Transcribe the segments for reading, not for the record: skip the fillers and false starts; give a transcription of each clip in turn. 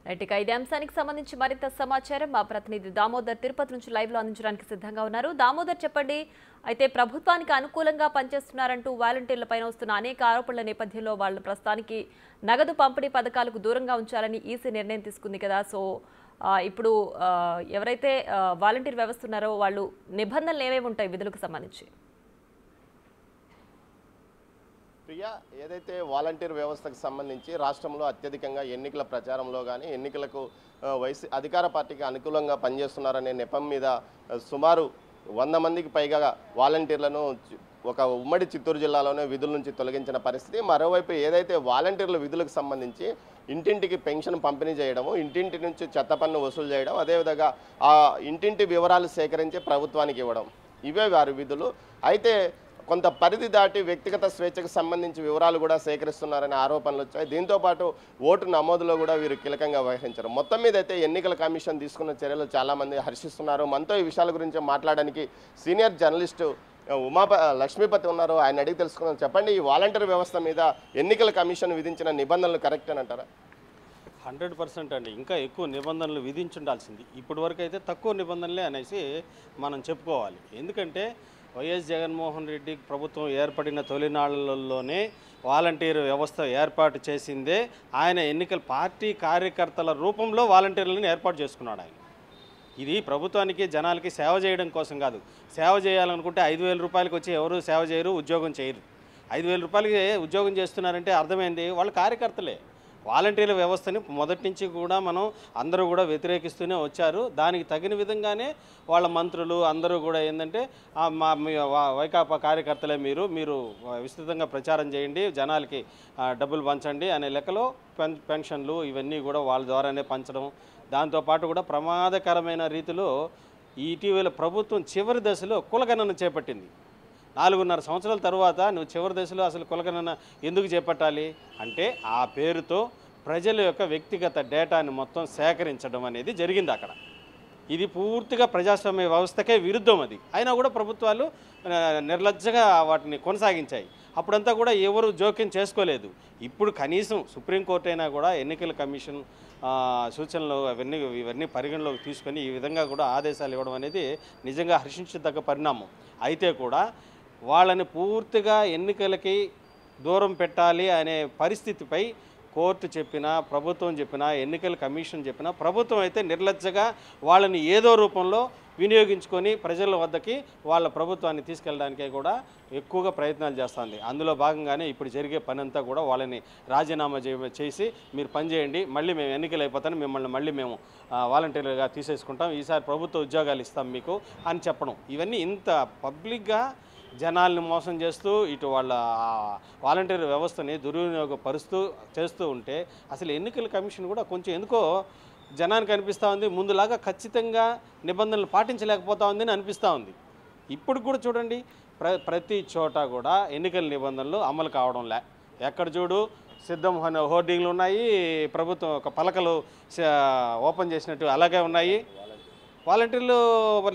Right, ఇక ఇదే అంశానికి సంబంధించి మరింత సమాచారం మా ప్రతినిధి దామోదర్ తిరుపతి నుంచి లైవ్ లో అందించడానికి సిద్ధంగా ఉన్నారు. దామోదర్, చెప్పండి. అయితే ప్రభుత్వానికి అనుకూలంగా పనిచేస్తున్నారంటూ వాలంటీర్ల పైన వస్తున్న అనేక ఆరోపణల నేపథ్యంలో వాళ్ళు ప్రస్తుతానికి నగదు పంపిణీ పథకాలకు దూరంగా ఉంచాలని ఈసీ నిర్ణయం తీసుకుంది కదా. సో ఇప్పుడు ఎవరైతే వాలంటీర్ వ్యవస్థ ఉన్నారో వాళ్ళు నిబంధనలు ఏమేమి ఉంటాయి విధులకు సంబంధించి? ప్రియా, ఏదైతే వాలంటీర్ వ్యవస్థకు సంబంధించి రాష్ట్రంలో అత్యధికంగా ఎన్నికల ప్రచారంలో కానీ ఎన్నికలకు అధికార పార్టీకి అనుకూలంగా పనిచేస్తున్నారనే నెపం మీద సుమారు 100 మందికి పైగా వాలంటీర్లను ఒక ఉమ్మడి చిత్తూరు జిల్లాలోనే విధుల నుంచి తొలగించిన పరిస్థితి. మరోవైపు ఏదైతే వాలంటీర్ల విధులకు సంబంధించి ఇంటింటికి పెన్షన్ పంపిణీ చేయడము, ఇంటింటి నుంచి చెత్త పన్ను వసూలు చేయడం, అదేవిధంగా ఆ ఇంటింటి వివరాలు సేకరించి ప్రభుత్వానికి ఇవ్వడం, ఇవే వారి విధులు. అయితే కొంత పరిధి దాటి వ్యక్తిగత స్వేచ్ఛకు సంబంధించి వివరాలు కూడా సేకరిస్తున్నారనే ఆరోపణలు వచ్చాయి. దీంతోపాటు ఓటు నమోదులో కూడా వీరు కీలకంగా వహించారు. మొత్తం మీద అయితే ఎన్నికల కమిషన్ తీసుకున్న చర్యలు చాలామంది హర్షిస్తున్నారు. మనతో ఈ విషయాల గురించి మాట్లాడడానికి సీనియర్ జర్నలిస్టు లక్ష్మీపతి ఉన్నారు. ఆయన అడిగి తెలుసుకున్నాం. చెప్పండి, ఈ వాలంటీర్ వ్యవస్థ మీద ఎన్నికల కమిషన్ విధించిన నిబంధనలు కరెక్ట్ అని అంటారా? 100% అండి. ఇంకా ఎక్కువ నిబంధనలు విధించుండాల్సింది. ఇప్పటి వరకు అయితే తక్కువ నిబంధనలే అనేసి మనం చెప్పుకోవాలి. ఎందుకంటే వైఎస్ జగన్మోహన్ రెడ్డి ప్రభుత్వం ఏర్పడిన తొలినాళ్లలోనే వాలంటీర్ వ్యవస్థ ఏర్పాటు చేసిందే ఆయన ఎన్నికల పార్టీ కార్యకర్తల రూపంలో వాలంటీర్లను ఏర్పాటు చేసుకున్నాడు ఆయన. ఇది ప్రభుత్వానికి జనాలకి సేవ చేయడం కోసం కాదు. సేవ చేయాలనుకుంటే 5,000 రూపాయలకి వచ్చి ఎవరు సేవ చేయరు, ఉద్యోగం చేయరు. 5,000 రూపాయలకి ఉద్యోగం చేస్తున్నారంటే అర్థమైంది వాళ్ళ కార్యకర్తలే. వాలంటీర్ల వ్యవస్థని మొదటి నుంచి కూడా మనం అందరూ కూడా వ్యతిరేకిస్తూనే వచ్చారు. దానికి తగిన విధంగానే వాళ్ళ మంత్రులు అందరూ కూడా ఏంటంటే వైకాపా కార్యకర్తలే మీరు విస్తృతంగా ప్రచారం చేయండి, జనాలకి డబ్బులు పంచండి అనే లెక్కలో పెన్షన్లు ఇవన్నీ కూడా వాళ్ళ ద్వారానే పంచడం. దాంతోపాటు కూడా ప్రమాదకరమైన రీతిలో ఇటీవల ప్రభుత్వం చివరి దశలో కులగణన చేపట్టింది. 4.5 సంవత్సరాల తర్వాత నువ్వు చివరి దశలో అసలు కులగణన ఎందుకు చేపట్టాలి అంటే ఆ పేరుతో ప్రజల యొక్క వ్యక్తిగత డేటాని మొత్తం సేకరించడం అనేది జరిగింది అక్కడ. ఇది పూర్తిగా ప్రజాస్వామ్య వ్యవస్థకే విరుద్ధం. అది అయినా కూడా ప్రభుత్వాలు నిర్లజ్జగా వాటిని కొనసాగించాయి. అప్పుడంతా కూడా ఎవరు జోక్యం చేసుకోలేదు. ఇప్పుడు కనీసం సుప్రీంకోర్టు అయినా కూడా ఎన్నికల కమిషన్ సూచనలు ఇవన్నీ పరిగణలోకి తీసుకొని ఈ విధంగా కూడా ఆదేశాలు ఇవ్వడం అనేది నిజంగా హర్షించదగ్గ పరిణామం. అయితే కూడా వాళ్ళని పూర్తిగా ఎన్నికలకి దూరం పెట్టాలి అనే పరిస్థితిపై కోర్టు చెప్పినా, ప్రభుత్వం చెప్పినా, ఎన్నికల కమిషన్ చెప్పినా ప్రభుత్వం అయితే నిర్లజ్జగా వాళ్ళని ఏదో రూపంలో వినియోగించుకొని ప్రజల వద్దకి వాళ్ళ ప్రభుత్వాన్ని తీసుకెళ్ళడానికే కూడా ఎక్కువగా ప్రయత్నాలు చేస్తుంది. అందులో భాగంగానే ఇప్పుడు జరిగే పని అంతా కూడా వాళ్ళని రాజీనామా చేసి మీరు పని చేయండి, మళ్ళీ మేము ఎన్నికలు అయిపోతాను, మిమ్మల్ని మళ్ళీ మేము వాలంటీర్లుగా తీసేసుకుంటాం, ఈసారి ప్రభుత్వ ఉద్యోగాలు ఇస్తాం మీకు అని చెప్పడం. ఇవన్నీ ఇంత పబ్లిక్గా జనాల్ని మోసం చేస్తూ ఇటు వాళ్ళ వాలంటీర్ వ్యవస్థని దుర్వినియోగపరుస్తూ చేస్తూ ఉంటే అసలు ఎన్నికల కమిషన్ కూడా కొంచెం ఎందుకో జనానికి అనిపిస్తూ ఉంది ముందులాగా ఖచ్చితంగా నిబంధనలు పాటించలేకపోతా ఉందని అనిపిస్తూ ఉంది. ఇప్పుడు కూడా చూడండి, ప్రతి చోట కూడా ఎన్నికల నిబంధనలు అమలు కావడంలే. ఎక్కడ చూడు సిద్ధం హోర్డింగ్లు ఉన్నాయి, ప్రభుత్వం ఒక పలకలు ఓపెన్ చేసినట్టు అలాగే ఉన్నాయి. వాలంటీర్లు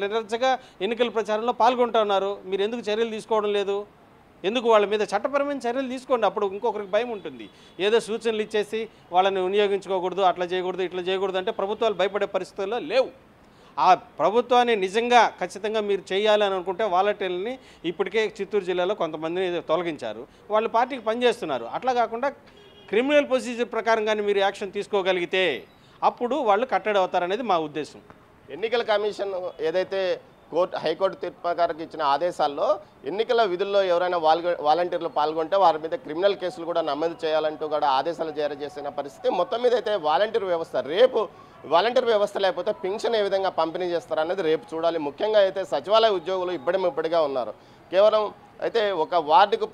నిర్లజ్జగా ఎన్నికల ప్రచారంలో పాల్గొంటున్నారు. మీరు ఎందుకు చర్యలు తీసుకోవడం లేదు? ఎందుకు వాళ్ళ మీద చట్టపరమైన చర్యలు తీసుకోండి. అప్పుడు ఇంకొకరికి భయం ఉంటుంది. ఏదో సూచనలు ఇచ్చేసి వాళ్ళని వినియోగించుకోకూడదు, అట్లా చేయకూడదు, ఇట్లా చేయకూడదు అంటే ప్రభుత్వాలు భయపడే పరిస్థితుల్లో లేవు. ఆ ప్రభుత్వాన్ని నిజంగా ఖచ్చితంగా మీరు చేయాలని అనుకుంటే వాలంటీర్లని ఇప్పటికే చిత్తూరు జిల్లాలో కొంతమందిని తొలగించారు. వాళ్ళు పార్టీకి పనిచేస్తున్నారు. అట్లా కాకుండా క్రిమినల్ ప్రొసీజర్ ప్రకారం కానీ మీరు యాక్షన్ తీసుకోగలిగితే అప్పుడు వాళ్ళు కట్టడి అవుతారనేది మా ఉద్దేశం. ఎన్నికల కమిషన్ ఏదైతే హైకోర్టు తీర్పు ప్రకారం ఇచ్చిన ఆదేశాల్లో ఎన్నికల విధుల్లో ఎవరైనా వాలంటీర్లు పాల్గొంటే వారి మీద క్రిమినల్ కేసులు కూడా నమోదు చేయాలంటూ కూడా ఆదేశాలు జారీ చేసిన పరిస్థితి. మొత్తం మీద అయితే వాలంటీర్ వ్యవస్థ రేపు వాలంటీర్ వ్యవస్థ లేకపోతే పెన్షన్ ఏ విధంగా పంపిణీ చేస్తారనేది రేపు చూడాలి. ముఖ్యంగా అయితే సచివాలయ ఉద్యోగులు ఇబ్బడిగా ఉన్నారు. కేవలం అయితే ఒక వార్డుకు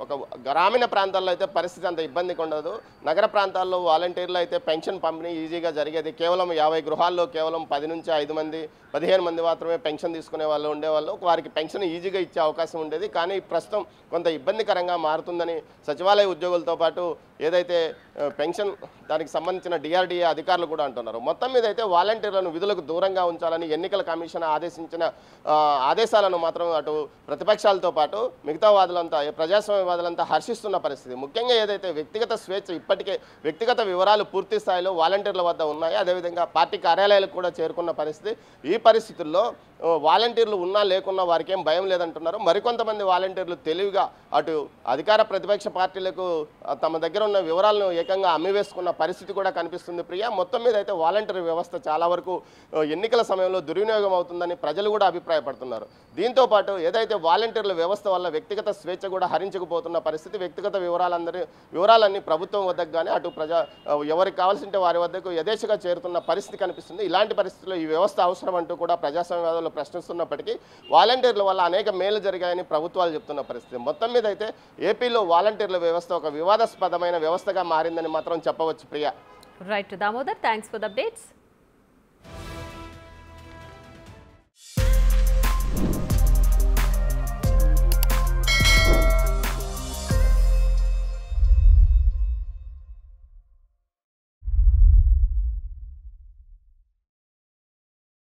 ఒక గ్రామీణ ప్రాంతాల్లో అయితే పరిస్థితి అంత ఇబ్బందిగా ఉండదు. నగర ప్రాంతాల్లో వాలంటీర్లు అయితే పెన్షన్ పంపిణీ ఈజీగా జరిగేది. కేవలం 50 గృహాల్లో కేవలం 10 నుంచి 5 మంది 15 మంది మాత్రమే పెన్షన్ తీసుకునే వాళ్ళు ఉండేవాళ్ళు. వారికి పెన్షన్ ఈజీగా ఇచ్చే అవకాశం ఉండేది. కానీ ప్రస్తుతం కొంత ఇబ్బందికరంగా మారుతుందని సచివాలయ ఉద్యోగులతో పాటు ఏదైతే పెన్షన్ దానికి సంబంధించిన డిఆర్డీఏ అధికారులు కూడా అంటున్నారు. మొత్తం మీద అయితే వాలంటీర్లను విధులకు దూరంగా ఉంచాలని ఎన్నికల కమిషన్ ఆదేశించిన ఆదేశాలను మాత్రం అటు ప్రతిపక్షాలతో పాటు పాటు మిగతా వాదులంతా ప్రజాస్వామ్యవాదులంతా హర్షిస్తున్న పరిస్థితి. ముఖ్యంగా ఏదైతే వ్యక్తిగత స్వేచ్ఛ ఇప్పటికే వ్యక్తిగత వివరాలు పూర్తి స్థాయిలో వాలంటీర్ల వద్ద ఉన్నాయి, అదేవిధంగా పార్టీ కార్యాలయాలకు కూడా చేరుకున్న పరిస్థితి. ఈ పరిస్థితుల్లో వాలంటీర్లు ఉన్నా లేకున్నా వారికి ఏం భయం లేదంటున్నారు. మరికొంతమంది వాలంటీర్లు తెలివిగా అటు అధికార ప్రతిపక్ష పార్టీలకు తమ దగ్గర ఉన్న వివరాలను ఏకంగా అమ్మివేసుకున్న పరిస్థితి కూడా కనిపిస్తుంది. ప్రియా, మొత్తం మీద అయితే వాలంటీర్ వ్యవస్థ చాలా వరకు ఎన్నికల సమయంలో దుర్వినియోగం అవుతుందని ప్రజలు కూడా అభిప్రాయపడుతున్నారు. దీంతోపాటు ఏదైతే వాలంటీర్ల వ్యవస్థ వల్ల వ్యక్తిగత స్వేచ్ఛ కూడా హరించుకుపోతున్న పరిస్థితి, వ్యక్తిగత వివరాలన్నీ ప్రభుత్వం వద్దకు కానీ అటు ఎవరికి కావాల్సింటే వారి వద్దకు యథేచ్ఛగా చేరుతున్న పరిస్థితి కనిపిస్తుంది. ఇలాంటి పరిస్థితుల్లో ఈ వ్యవస్థ అవసరం అంటూ కూడా ప్రజాస్వామ్యవాదులు ప్రశ్నిస్తున్నప్పటికీ వాలంటీర్ల వల్ల అనేక మేలు జరిగాయని ప్రభుత్వాలు చెప్తున్న పరిస్థితి. మొత్తం మీద అయితే ఏపీలో వాలంటీర్ల వ్యవస్థ ఒక వివాదాస్పదమైన వ్యవస్థగా మారిందని మాత్రం చెప్పవచ్చు. Priya. Right Damodar, thanks for the updates.